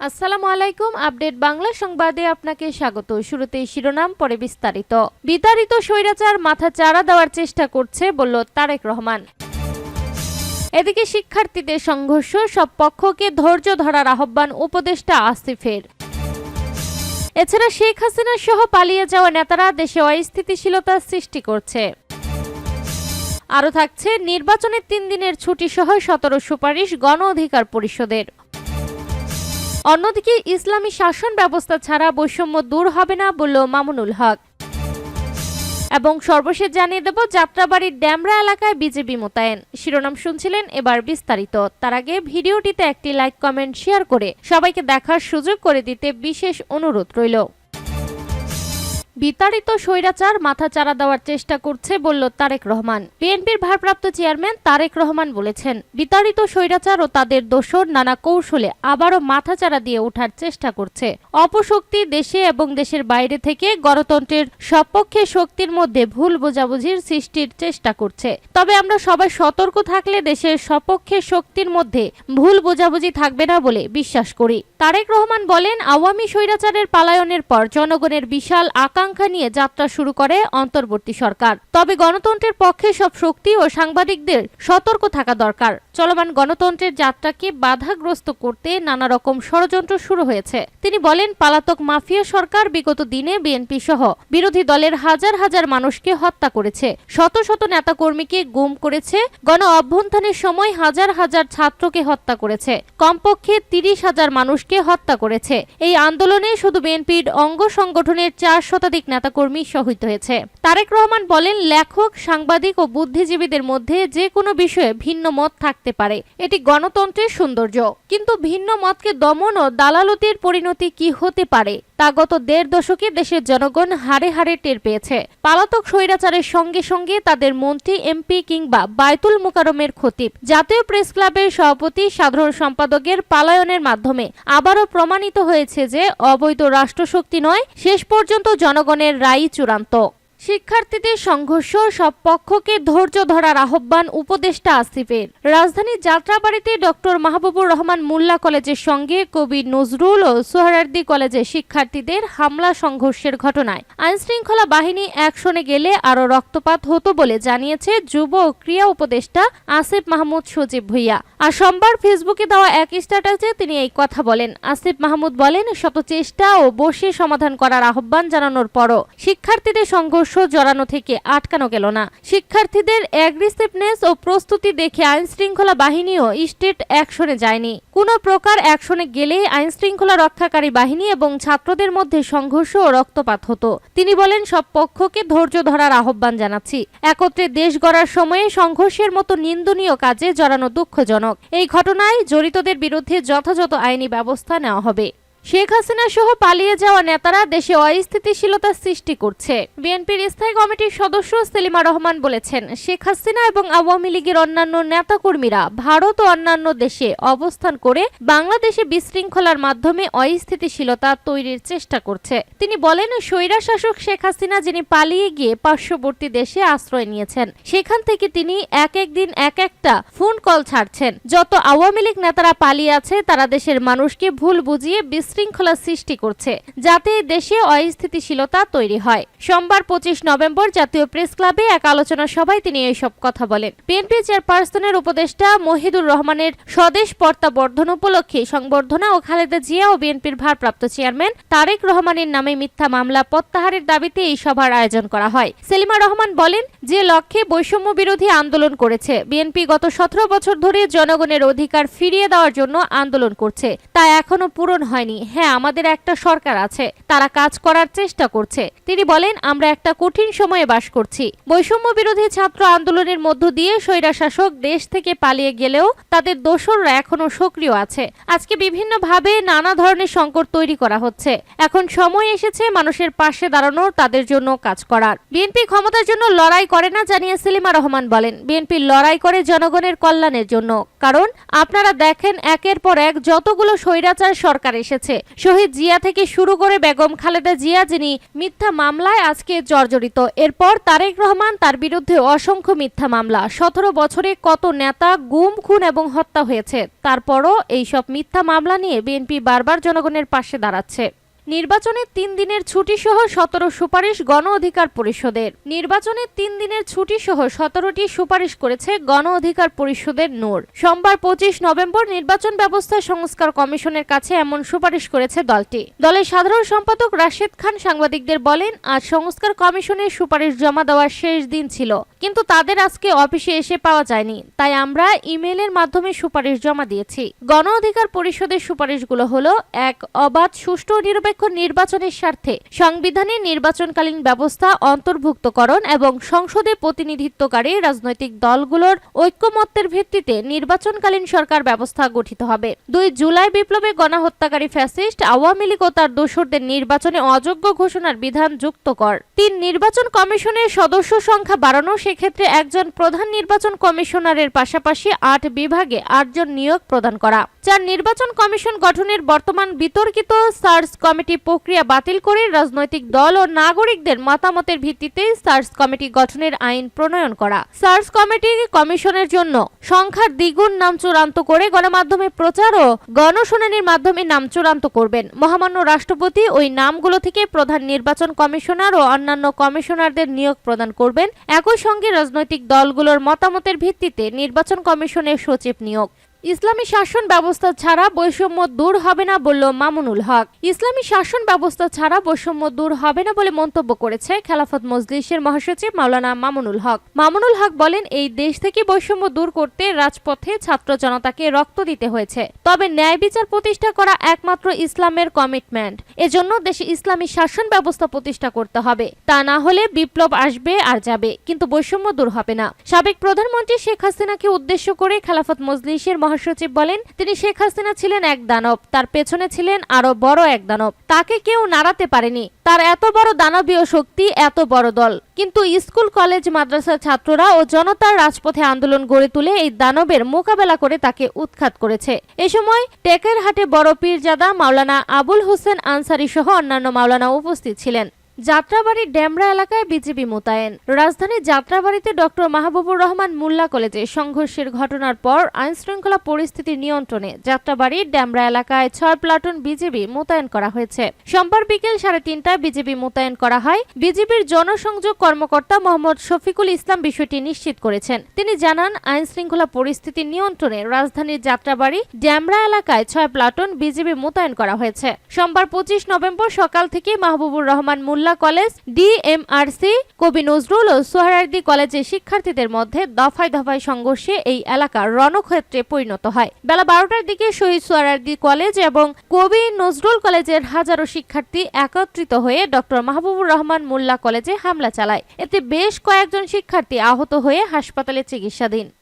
আসসালামু আলাইকুম। আপডেট বাংলা সংবাদে আপনাকে স্বাগত। শুরুতেই শিরোনাম, পরে বিস্তারিত। বিতাড়িত স্বৈরাচার মাথা চাড়া দেওয়ার চেষ্টা করছে বলল তারেক রহমান। এদিকে শিক্ষার্থীদের সংঘর্ষ, সব পক্ষকে ধৈর্য ধরার আহ্বান উপদেষ্টা আসিফের। এছাড়া শেখ হাসিনা সহ পালিয়ে যাওয়া নেতারা দেশে অস্থিতিশীলতা সৃষ্টি করছে। আরও থাকছে নির্বাচনের 3 দিনের ছুটি সহ 17 সুপারিশ গণ অধিকার পরিষদের। অন্যদিকে ইসলামী শাসন ব্যবস্থা ছাড়া বৈষম্য দূর হবে না বলল মামুনুল হক। এবং সর্বশেষ জানিয়ে দেব যাত্রাবাড়ির ড্যামরা এলাকায় বিজেপি মোতায়েন। শিরোনাম শুনছিলেন, এবার বিস্তারিত। তার আগে ভিডিওটিতে একটি লাইক, কমেন্ট, শেয়ার করে সবাইকে দেখার সুযোগ করে দিতে বিশেষ অনুরোধ রইল। বিতাড়িত স্বৈরাচার মাথা চাড়া দেওয়ার চেষ্টা করছে বলল তারেক রহমান। বিএনপির ভারপ্রাপ্ত চেয়ারম্যান তারেক রহমান বলেছেন, বিতাড়িত স্বৈরাচার ও তাদের দোসর নানা কৌশলে আবারও মাথাচাড়া দিয়ে ওঠার চেষ্টা করছে। অপশক্তি দেশে এবং দেশের বাইরে থেকে গণতন্ত্রের সপক্ষে শক্তির মধ্যে ভুল বোঝাবুঝির সৃষ্টির চেষ্টা করছে। তবে আমরা সবাই সতর্ক থাকলে দেশের সপক্ষে শক্তির মধ্যে ভুল বোঝাবুঝি থাকবে না বলে বিশ্বাস করি। তারেক রহমান বলেন, আওয়ামী স্বৈরাচারের পালায়নের পর জনগণের বিশাল আকাঙ্ক্ষা নিয়ে যাত্রা শুরু করে অন্তর্বর্তী সরকার। তবে গণতন্ত্রের পক্ষে সব শক্তি ও সাংবাদিকদের সতর্ক থাকা দরকার। চলমান গণতন্ত্রের যাত্রাকে বাধাগ্রস্ত করতে নানা রকম ষড়যন্ত্র শুরু হয়েছে। তিনি বলেন, পালাতক মাফিয়া সরকার বিগত দিনে বিএনপি সহ বিরোধী দলের হাজার হাজার মানুষকে হত্যা করেছে, শত শত নেতাকর্মীকে গুম করেছে, গণ অভ্যুত্থানের সময় হাজার হাজার ছাত্রকে হত্যা করেছে, কমপক্ষে 30,000 মানুষকে হত্যা করেছে। এই আন্দোলনে শুধু বিএনপির অঙ্গ সংগঠনের 4 শতাধিক নেতাকর্মী শহীদ হয়েছে। তারেক রহমান বলেন, লেখক, সাংবাদিক ও বুদ্ধিজীবীদের মধ্যে যে কোনো বিষয়ে ভিন্ন মত থাকতে পারে, এটি গণতন্ত্রের সৌন্দর্য। কিন্তু ভিন্ন মতকে দমন ও দালালতির পরিণতি কি হতে পারে তা গত 1.5 দশকে দেশের জনগণ হাড়ে হাড়ে টের পেয়েছে। পালাতক স্বৈরাচারের সঙ্গে সঙ্গে তাদের মন্ত্রী, এমপি কিংবা বায়তুল মুকাররমের খতিব, জাতীয় প্রেস ক্লাবের সভাপতি, সাধারণ সম্পাদকের পালায়নের মাধ্যমে আবারও প্রমাণিত হয়েছে যে অবৈধ রাষ্ট্রশক্তি নয়, শেষ পর্যন্ত জনগণের রায়ই চূড়ান্ত। শিক্ষার্থীদের সংঘর্ষ, সব পক্ষকে ধৈর্য ধরার আহ্বান উপদেষ্টা আসিফের। রাজধানীর যাত্রাবাড়িতে ডক্টর মাহবুবুর রহমান মোল্লা কলেজের সঙ্গে কবি নজরুল ও সোহরাওয়ার্দী কলেজের শিক্ষার্থীদের হামলা সংঘর্ষের ঘটনায় আইনশৃঙ্খলা বাহিনী অ্যাকশনে গেলে আরও রক্তপাত হতো বলে জানিয়েছে যুব ও ক্রীড়া উপদেষ্টা আসিফ মাহমুদ সজীব ভুইয়া। আর সোমবার ফেসবুকে দেওয়া এক স্ট্যাটাসে তিনি এই কথা বলেন। আসিফ মাহমুদ বলেন, শত চেষ্টা ও বসে সমাধান করার আহ্বান জানানোর পরও শিক্ষার্থীদের সংঘর্ষ জড়ানো থেকে আটকানো গেল না। শিক্ষার্থীদের অ্যাগ্রেসিভনেস ও প্রস্তুতি দেখে আইনশৃঙ্খলা বাহিনীও স্টেট অ্যাকশনে যায়নি। কোন প্রকার অ্যাকশনে গেলে আইনশৃঙ্খলা রক্ষাকারী বাহিনী এবং ছাত্রদের মধ্যে সংঘর্ষ ও রক্তপাত হতো। তিনি বলেন, সব পক্ষকে ধৈর্য ধরার আহ্বান জানাচ্ছি। একত্রে দেশ গড়ার সময়ে সংঘর্ষের মতো নিন্দনীয় কাজে জড়ানো দুঃখজনক। এই ঘটনায় জড়িতদের বিরুদ্ধে যথাযথ আইনি ব্যবস্থা নেওয়া হবে। শেখ হাসিনা সহ পালিয়ে যাওয়া নেতারা দেশে অস্থিতিশীলতা সৃষ্টি করছে। বিএনপির স্থায়ী কমিটির সদস্য সেলিমা রহমান বলেছেন, শেখ হাসিনা এবং আওয়ামী লীগের অন্যান্য নেতাকর্মীরা ভারত ও অন্যান্য দেশে অবস্থান করে বাংলাদেশে বিশৃঙ্খলার মাধ্যমে অস্থিতিশীলতা তৈরির চেষ্টা করছে। তিনি বলেন, স্বৈরশাসক শেখ হাসিনা যিনি পালিয়ে গিয়ে পার্শ্ববর্তী দেশে আশ্রয় নিয়েছেন, সেখান থেকে তিনি এক দিন এক একটা ফোন কল ছাড়ছেন। যত আওয়ামী লীগ নেতারা পালিয়ে আছে তারা দেশের মানুষকে ভুল বুঝিয়ে শৃঙ্খলা সৃষ্টি করছে, যাতে দেশে অস্থিতিশীলতা তৈরি হয়। সোমবার 25 নভেম্বর জাতীয় প্রেস ক্লাবে এক আলোচনা সভায় তিনি এইসব কথা বলেন। বিএনপি চেয়ারপারসনের উপদেষ্টা মহিদুর রহমানের স্বদেশ প্রত্যাবর্ধন উপলক্ষে সংবর্ধনা ও খালেদা জিয়া ও বিএনপির ভারপ্রাপ্ত চেয়ারম্যান তারেক রহমানের নামে মিথ্যা মামলা প্রত্যাহারের দাবিতে এই সভার আয়োজন করা হয়। সেলিমা রহমান বলেন, যে লক্ষ্যে বৈষম্য বিরোধী আন্দোলন করেছে বিএনপি গত 17 বছর ধরে জনগণের অধিকার ফিরিয়ে দেওয়ার জন্য আন্দোলন করছে, তা এখনো পূরণ হয়নি। হ্যাঁ, আমাদের একটা সরকার আছে, তারা কাজ করার চেষ্টা করছে। তিনি বলেন, আমরা একটা কঠিন সময়ে বাস করছি। বৈষম্য বিরোধী ছাত্র আন্দোলনের মধ্য দিয়ে স্বৈরশাসক দেশ থেকে পালিয়ে গেলেও তাদের দোসররা এখনো সক্রিয় আছে। আজকে বিভিন্ন ভাবে নানা ধরনের সংকট তৈরি করা হচ্ছে। এখন সময় এসেছে মানুষের পাশে দাঁড়ানোর, তাদের জন্য কাজ করার। বিএনপি ক্ষমতার জন্য লড়াই করে না জানিয়ে সেলিমা রহমান বলেন, বিএনপি লড়াই করে জনগণের কল্যাণের জন্য। কারণ আপনারা দেখেন, একের পর এক যতগুলো স্বৈরাচার সরকার এসেছে, হয়েছে। শহীদ জিয়া থেকে শুরু করে বেগম খালেদা জিয়া, যিনি মিথ্যা মামলায় আজকে জর্জরিত। এরপর তারেক রহমান, তার বিরুদ্ধে অসংখ্য মিথ্যা মামলা। 17 বছরে কত নেতা গুম, খুন এবং হত্যা হয়েছে। তারপরও এইসব মিথ্যা মামলা নিয়ে বিএনপি বারবার জনগণের পাশে দাঁড়াচ্ছে। নির্বাচনের 3 দিনের ছুটি সহ 17 সুপারিশ গণ অধিকার পরিষদের। নির্বাচনের 3 দিনের ছুটি সহ 17টি সুপারিশ করেছে গণ অধিকার পরিষদের নূর। সোমবার 25 নভেম্বর নির্বাচন ব্যবস্থা সংস্কার কমিশনের কাছে এমন সুপারিশ করেছে দলটি। দলের সাধারণ সম্পাদক রাশেদ খান সাংবাদিকদের বলেন, আজ সংস্কার কমিশনের সুপারিশ জমা দেওয়ার শেষ দিন ছিল, কিন্তু তাদের আজকে অফিসে এসে পাওয়া যায়নি, তাই আমরা ইমেইলের মাধ্যমে সুপারিশ জমা দিয়েছি। গণ অধিকার পরিষদের সুপারিশগুলো হলো: 1. অবাধ, সুষ্ঠু ও নিরপেক্ষ নির্বাচনের স্বার্থে সংবিধানে নির্বাচনকালীন ব্যবস্থা অন্তর্ভুক্তকরণ এবং সংসদে প্রতিনিধিত্বকারী রাজনৈতিক দলগুলোর ঐক্যমত্যের ভিত্তিতে নির্বাচনকালীন সরকার ব্যবস্থা গঠিত হবে। 2. জুলাই বিপ্লবে গণহত্যাকারী ফ্যাসিস্ট আওয়ামী লীগ ও তার দোসরদের নির্বাচনে অযোগ্য ঘোষণার বিধান যুক্ত কর। 3. নির্বাচন কমিশনের সদস্য সংখ্যা বাড়ানো, সেক্ষেত্রে একজন প্রধান নির্বাচন কমিশনারের পাশাপাশি 8 বিভাগে 8 জন নিয়োগ প্রদান করা। 4. নির্বাচন কমিশন গঠনের বর্তমান বিতর্কিত সার্চ কমিটি প্রক্রিয়া বাতিল করে রাজনৈতিক দল ও নাগরিকদের মতামতের ভিত্তিতে সার্চ কমিটি গঠনের আইন প্রণয়ন করা। সার্চ কমিটি কমিশনের জন্য সংখ্যার দ্বিগুণ নাম চূড়ান্ত করে গণমাধ্যমে প্রচার ও গণশুনানির মাধ্যমে নাম চূড়ান্ত করবেন। মহামান্য রাষ্ট্রপতি ওই নামগুলো থেকে প্রধান নির্বাচন কমিশনার ও অন্যান্য কমিশনারদের নিয়োগ প্রদান করবেন। একই সঙ্গে রাজনৈতিক দলগুলোর মতামতের ভিত্তিতে নির্বাচন কমিশনের সচিব নিয়োগ। ইসলামী শাসন ব্যবস্থা ছাড়া বৈষম্য দূর হবে না বলল মামুনুল হক। ইসলামী শাসন ব্যবস্থা ছাড়া বৈষম্য দূর হবে না বলে মন্তব্য করেছে খেলাফত মজলিসের মহাসচিব মাওলানা মামুনুল হক। মামুনুল হক বলেন, এই দেশ থেকে বৈষম্য দূর করতে রাজপথে ছাত্র জনতাকে রক্ত দিতে হয়েছে, তবে ন্যায় বিচার প্রতিষ্ঠা করা একমাত্র ইসলামের কমিটমেন্ট। এজন্য দেশে ইসলামী শাসন ব্যবস্থা প্রতিষ্ঠা করতে হবে, তা না হলে বিপ্লব আসবে আর যাবে, কিন্তু বৈষম্য দূর হবে না। সাবেক প্রধানমন্ত্রী শেখ হাসিনাকে উদ্দেশ্য করে খেলাফত মজলিসের সচিব বলেন, তিনি শেখ হাসিনা ছিলেন এক দানব, তার পেছনে ছিলেন আরো বড় এক দানব, তাকে কেউ নাড়াতে পারেনি। তার এত বড় দানবীয় শক্তি, এত বড় দল, কিন্তু স্কুল, কলেজ, মাদ্রাসার ছাত্ররা ও জনতার রাজপথে আন্দোলন গড়ে তুলে এই দানবের মোকাবেলা করে তাকে উৎখাত করেছে। এ সময় টেকেরহাটে বড় পীরজাদা মাওলানা আবুল হোসেন আনসারী সহ অন্যান্য মাওলানা উপস্থিত ছিলেন। যাত্রাবাড়ির ডেমরা এলাকায় বিজিবি মোতায়েন। রাজধানীর যাত্রাবাড়িতে ডক্টর মাহবুবুর রহমান মোল্লা কলেজে সংঘর্ষের ঘটনার পর আইনশৃঙ্খলা পরিস্থিতি নিয়ন্ত্রণে যাত্রাবাড়ির ডেমরা এলাকায় 6 প্লাটুন বিজিবি মোতায়েন করা হয়েছে। সোমবার বিকেল 3:30টায় বিজিবি মোতায়েন করা হয়। বিজিবির জনসংযোগ কর্মকর্তা মোহাম্মদ শফিকুল ইসলাম বিষয়টি নিশ্চিত করেছেন। তিনি জানান, আইনশৃঙ্খলা পরিস্থিতি নিয়ন্ত্রণে রাজধানীর যাত্রাবাড়ি ডেমরা এলাকায় 6 প্লাটুন বিজিবি মোতায়েন করা হয়েছে। সোমবার 25 নভেম্বর সকাল থেকে মাহবুবুর রহমান কলেজ, ডিএমআরসি, কবি নজরুল ও সোহরাওয়ার্দী কলেজের শিক্ষার্থীদের মধ্যে দফায় দফায় সংঘর্ষে এই এলাকা রণক্ষেত্রে পরিণত হয়। বেলা 12টার দিকে শহীদ সোহরাওয়ার্দী কলেজ এবং কবি নজরুল কলেজের হাজারো শিক্ষার্থী একত্রিত হয়ে ডক্টর মাহবুবুর রহমান মোল্লা কলেজে হামলা চালায়। এতে বেশ কয়েকজন শিক্ষার্থী আহত হয়ে হাসপাতালে চিকিৎসাধীন।